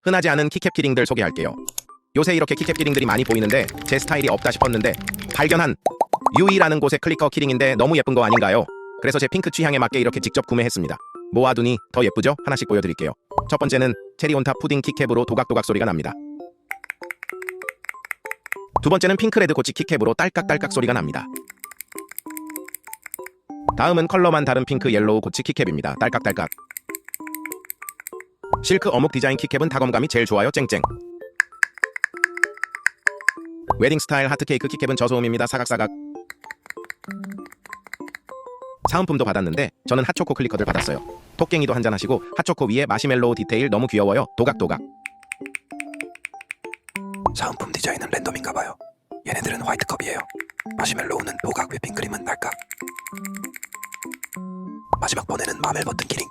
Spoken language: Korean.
흔하지 않은 키캡 키링들 소개할게요. 요새 이렇게 키캡 키링들이 많이 보이는데 제 스타일이 없다 싶었는데 발견한 유이라는 곳의 클리커 키링인데 너무 예쁜 거 아닌가요? 그래서 제 핑크 취향에 맞게 이렇게 직접 구매했습니다. 모아두니 더 예쁘죠? 하나씩 보여드릴게요. 첫 번째는 체리온탑 푸딩 키캡으로 도각도각 소리가 납니다. 두 번째는 핑크레드 고치 키캡으로 딸깍딸깍 소리가 납니다. 다음은 컬러만 다른 핑크 옐로우 고치 키캡입니다. 딸깍딸깍. 실크 어묵 디자인 키캡은 타검감이 제일 좋아요. 쨍쨍. 웨딩 스타일 하트케이크 키캡은 저소음입니다. 사각사각. 사은품도 받았는데 저는 핫초코 클리커들 받았어요. 토깽이도 한잔하시고 핫초코 위에 마시멜로우 디테일 너무 귀여워요. 도각도각. 사은품 디자인은 랜덤인가봐요. 얘네들은 화이트컵이에요. 마시멜로우는 도각, 휘핑크림은 날깍. 마지막 번에는 마멜 버튼 키링.